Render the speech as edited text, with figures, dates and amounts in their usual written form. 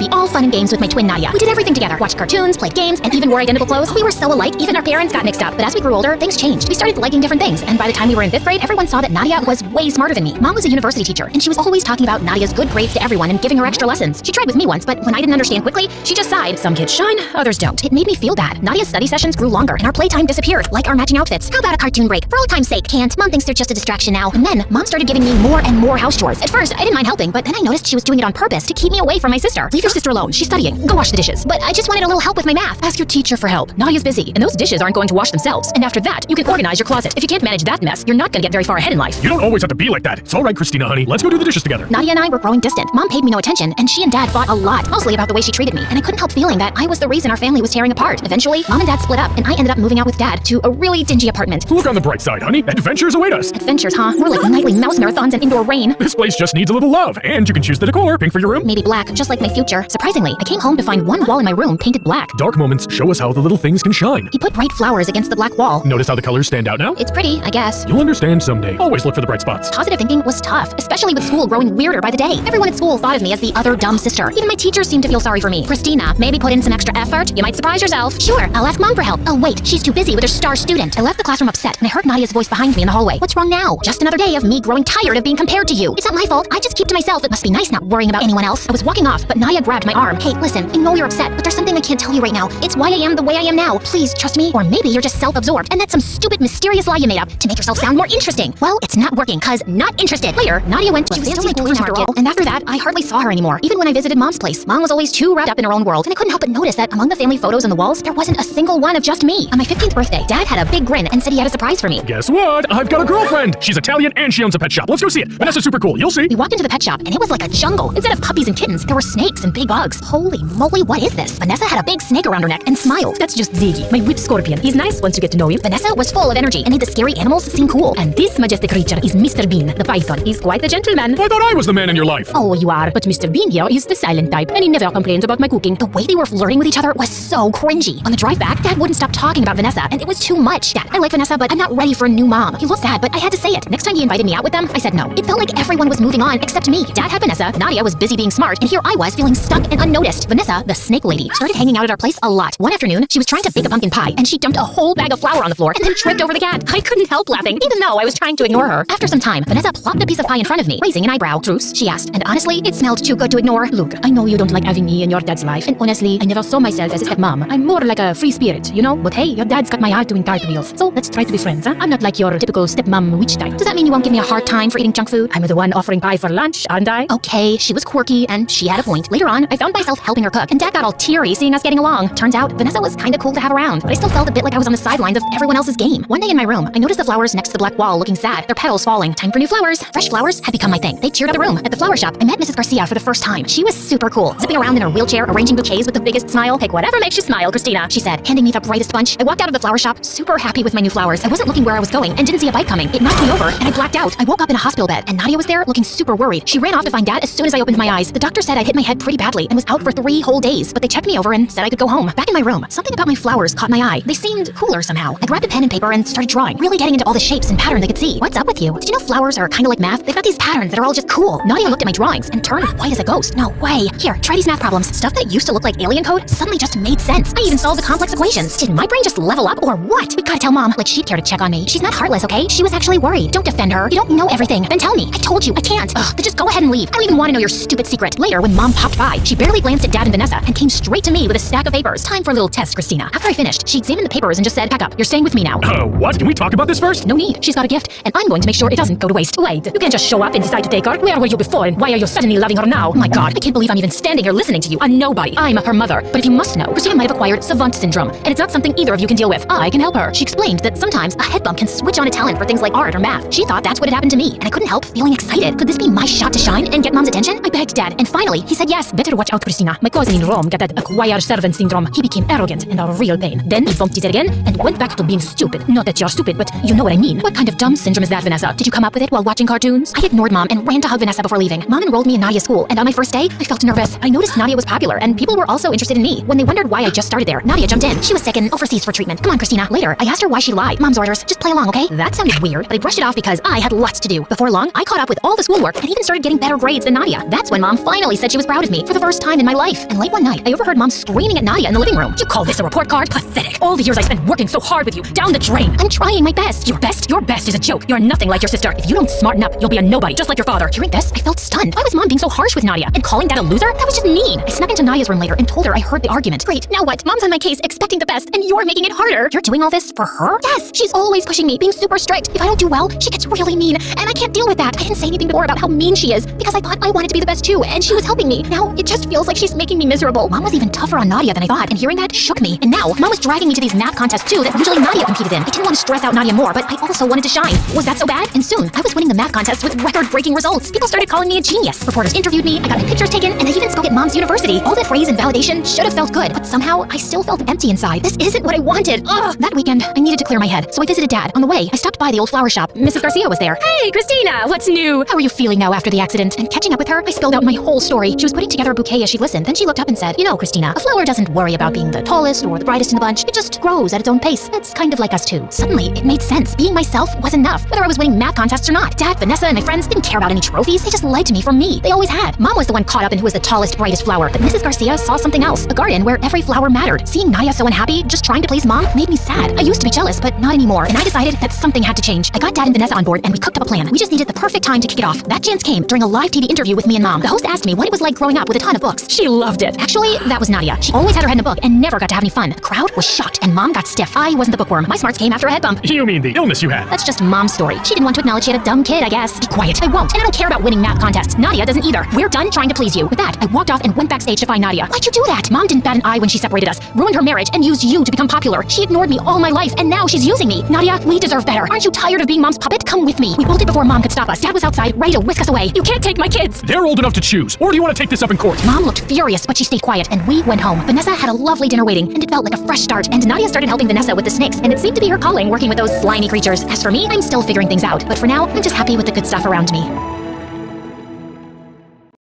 be all fun and games with my twin Nadia. We did everything together, watched cartoons, played games, and even wore identical clothes. We were so alike, even our parents got mixed up. But as we grew older, things changed. We started liking different things, and by the time we were in 5th grade, everyone saw that Nadia was way smarter than me. Mom was a university teacher, and she was always talking about Nadia's good grades to everyone and giving her extra lessons. She tried with me once, but when I didn't understand quickly, she just sighed. Some kids shine, others don't. It made me feel bad. Nadia's study sessions grew longer, and our playtime disappeared, like our matching outfits. How about a cartoon break? For old time's sake. Can't. Mom thinks they're just a distraction now. And then, Mom started giving me more and more house chores. At first, I didn't mind helping, but then I noticed she was doing it on purpose to keep me away from my sister. Leave your sister alone. She's studying. Go wash the dishes. But I just wanted a little help with my math. Ask your teacher for help. Nadia's busy, and those dishes aren't going to wash themselves. And after that, you can organize your closet. If you can't manage that mess, you're not gonna get very far ahead in life. You don't always have to be like that. It's all right, Christina, honey. Let's go do the dishes together. Nadia and I were growing distant. Mom paid me no attention, and she and Dad fought a lot, mostly about the way she treated me. And I couldn't help feeling that I was the reason our family was tearing apart. Eventually, Mom and Dad split up, and I ended up moving out with Dad to a really dingy apartment. Look on the bright side, honey. Adventures await us. Adventures, huh? More like nightly mouse marathons and indoor rain. This place just needs a little love, and you can choose the decor. Pink for your room? Maybe black, just like my future. Surprisingly, I came home to find one wall in my room painted black. Dark moments show us how the little things can shine. He put bright flowers against the black wall. Notice how the colors stand out now? It's pretty, I guess. You'll understand someday. Always look for the bright spots. Positive thinking was tough, especially with school growing weirder by the day. Everyone at school thought of me as the other dumb sister. Even my teachers seemed to feel sorry for me. Christina, maybe put in some extra effort. You might surprise yourself. Sure, I'll ask Mom for help. Oh wait, she's too busy with her star student. I left the classroom upset, and I heard Nadia's voice behind me in the hallway. What's wrong now? Just another day of me growing tired of being compared to you. It's not my fault. I just keep to myself. It must be nice not worrying about anyone else. I was walking off, but Nadia grabbed my arm. Hey, listen, I know you're upset, but there's something I can't tell you right now. It's why I am the way I am now. Please trust me, or maybe you're just self-absorbed, and that's some stupid, mysterious lie you made up to make yourself sound more interesting. Well, it's not working, cause not interested. Later, Nadia went to a fancy school after all, and after that, I hardly saw her anymore. Even when I visited Mom's place, Mom was always too wrapped up in her own world, and I couldn't help but notice that among the family photos on the walls, there wasn't a single one of just me. On my 15th birthday, Dad had a big grin and said he had a surprise for me. Guess what? I've got a girlfriend. She's Italian and she owns a pet shop. Let's go see it. Vanessa's super cool. You'll see. We walked into the pet shop, and it was like a jungle. Instead of puppies and kittens, there were snakes and big bugs. Holy moly, what is this? Vanessa had a big snake around her neck and smiled. That's just Ziggy, my whip scorpion. He's nice once you get to know him. Vanessa was full of energy and made the scary animals seem cool. And this majestic creature is Mr. Bean, the python. He's quite a gentleman. I thought I was the man in your life. Oh, you are. But Mr. Bean here is the silent type, and he never complains about my cooking. The way they were flirting with each other was so cringy. On the drive back, Dad wouldn't stop talking about Vanessa, and it was too much. Dad, I like Vanessa, but I'm not ready for a new mom. He looked sad, but I had to say it. Next time he invited me out with them, I said no. It felt like everyone was moving on except me. Dad had Vanessa, Nadia was busy being smart, and here I was feeling stuck and unnoticed. Vanessa, the snake lady, started hanging out at our place a lot. One afternoon, she was trying to bake a pumpkin pie, and she dumped a whole bag of flour on the floor and then tripped over the cat. I couldn't help laughing, even though I was trying to ignore her. After some time, Vanessa plopped a piece of pie in front of me, raising an eyebrow. Truce? She asked, and honestly, it smelled too good to ignore. Look, I know you don't like having me in your dad's life, and honestly, I never saw myself as a stepmom. I'm more like a free spirit, you know? But hey, your dad's got my heart doing cartwheels, so let's try to be friends, huh? I'm not like your typical stepmom witch type. Does that mean you won't give me a hard time for eating junk food? I'm the one offering pie for lunch, aren't I? Okay, she was quirky, and she had a point. Later on, I found myself helping her cook, and Dad got all teary seeing us getting along. Turns out, Vanessa was kinda cool to have around, but I still felt a bit like I was on the sidelines of everyone else's game. One day in my room, I noticed the flowers next to the black wall looking sad, their petals falling. Time for new flowers. Fresh flowers had become my thing. They cheered out the room. At the flower shop, I met Mrs. Garcia for the first time. She was super cool, zipping around in her wheelchair, arranging bouquets with the biggest smile. Pick whatever makes you smile, Christina, she said, handing me the brightest bunch. I walked out of the flower shop, super happy with my new flowers. I wasn't looking where I was going and didn't see a bike coming. It knocked me over, and I blacked out. I woke up in a hospital bed, and Nadia was there looking super worried. She ran off to find Dad as soon as I opened my eyes. The doctor said I'd hit my head pretty badly and was out for 3 whole days, but they checked me over and said I could go home. Back in my room, something about my flowers caught my eye. They seemed cooler somehow. I grabbed a pen and paper and started drawing, really getting into all the shapes and patterns I could see. What's up with you? Did you know flowers are kind of like math? They've got these patterns that are all just cool. Nadia looked at my drawings and turned white as a ghost. No way. Here, try these math problems. Stuff that used to look like alien code suddenly just made sense. I even solved the complex equations. Did my brain just level up or what? We gotta tell Mom. Like she'd care to check on me. She's not heartless, okay? She was actually worried. Don't defend her. You don't know everything. Then tell me. I told you. I can't. Ugh, then just go ahead and leave. I don't even want to know your stupid secret. Later, when Mom popped by, she barely glanced at Dad and Vanessa and came straight to me with a stack of papers. Time for a little test, Christina. After I finished, she examined the papers and just said, pack up. You're staying with me now. What? Can we talk about this first? No need. She's got a gift, and I'm going to make sure it doesn't go to waste. Wait, you can't just show up and decide to take her. Where were you before, and why are you suddenly loving her now? Oh my god, I can't believe I'm even standing here listening to you. A nobody. I'm her mother. But if you must know, Christina might have acquired savant syndrome, and it's not something either of you can deal with. I can help her. She explained that sometimes a head bump can switch on a talent for things like art or math. She thought that's what had happened to me, and I couldn't help feeling excited. Could this be my shot to shine and get Mom's attention? I begged Dad, and finally, he said yes. Better watch out, Christina. My cousin in Rome got that acquired servant syndrome. He became arrogant and a real pain. Then he bumped his head again and went back to being stupid. Not that you're stupid, but you know what I mean. What kind of dumb syndrome is that, Vanessa? Did you come up with it while watching cartoons? I ignored Mom and ran to hug Vanessa before leaving. Mom enrolled me in Nadia's school, and on my first day, I felt nervous. I noticed Nadia was popular, and people were also interested in me. When they wondered why I just started there, Nadia jumped in. She was sick and overseas for treatment. Come on, Christina. Later, I asked her why she lied. Mom's orders. Just play along, okay? That sounded weird, but I brushed it off because I had lots to do. Before long, I caught up with all the schoolwork and even started getting better grades than Nadia. That's when Mom finally said she was proud of me. for the first time in my life. And late one night, I overheard Mom screaming at Nadia in the living room. You call this a report card? Pathetic. All the years I spent working so hard with you, down the drain. I'm trying my best. Your best? Your best is a joke. You're nothing like your sister. If you don't smarten up, you'll be a nobody, just like your father. Hearing this, I felt stunned. Why was Mom being so harsh with Nadia? And calling Dad a loser? That was just mean. I snuck into Nadia's room later and told her I heard the argument. Great, now what? Mom's on my case, expecting the best, and you're making it harder. You're doing all this for her? Yes, she's always pushing me, being super strict. If I don't do well, she gets really mean, and I can't deal with that. I didn't say anything before about how mean she is, because I thought I wanted to be the best too, and she was helping me. Now, it just feels like she's making me miserable. Mom was even tougher on Nadia than I thought, and hearing that shook me. And now, Mom was dragging me to these math contests too that usually Nadia competed in. I didn't want to stress out Nadia more, but I also wanted to shine. Was that so bad? And soon, I was winning the math contests with record-breaking results. People started calling me a genius. Reporters interviewed me, I got my pictures taken, and I even spoke at Mom's university. All that praise and validation should have felt good, but somehow, I still felt empty inside. This isn't what I wanted. Ugh. That weekend, I needed to clear my head, so I visited Dad. On the way, I stopped by the old flower shop. Mrs. Garcia was there. Hey, Christina, what's new? How are you feeling now after the accident? And catching up with her, I spilled out my whole story. She was putting together a bouquet as she listened. Then she looked up and said, "You know, Christina, a flower doesn't worry about being the tallest or the brightest in the bunch. It just grows at its own pace. It's kind of like us too." Suddenly, it made sense. Being myself was enough, whether I was winning math contests or not. Dad, Vanessa, and my friends didn't care about any trophies. They just liked me for me. They always had. Mom was the one caught up in who was the tallest, brightest flower. But Mrs. Garcia saw something else. A garden where every flower mattered. Seeing Nadia so unhappy, just trying to please Mom, made me sad. I used to be jealous, but not anymore. And I decided that something had to change. I got Dad and Vanessa on board, and we cooked up a plan. We just needed the perfect time to kick it off. That chance came during a live TV interview with me and Mom. The host asked me what it was like growing up with a ton of books. She loved it. Actually, that was Nadia. She always had her head in a book and never got to have any fun. The crowd was shocked, and Mom got stiff. I wasn't the bookworm. My smarts came after a head bump. You mean the illness you had? That's just Mom's story. She didn't want to acknowledge she had a dumb kid, I guess. Be quiet. I won't, and I don't care about winning math contests. Nadia doesn't either. We're done trying to please you. With that, I walked off and went backstage to find Nadia. Why'd you do that? Mom didn't bat an eye when she separated us, ruined her marriage, and used you to become popular. She ignored me all my life, and now she's using me. Nadia, we deserve better. Aren't you tired of being Mom's puppet? Come with me. We bolted before Mom could stop us. Dad was outside, ready to whisk us away. You can't take my kids. They're old enough to choose. Or do you want to take this up in court? Mom looked furious, but she stayed quiet, and we went home. Vanessa had a lovely dinner waiting, and it felt like a fresh start. And Nadia started helping Vanessa with the snakes, and it seemed to be her calling, working with those slimy creatures. As for me, I'm still figuring things out. But for now, I'm just happy with the good stuff around me.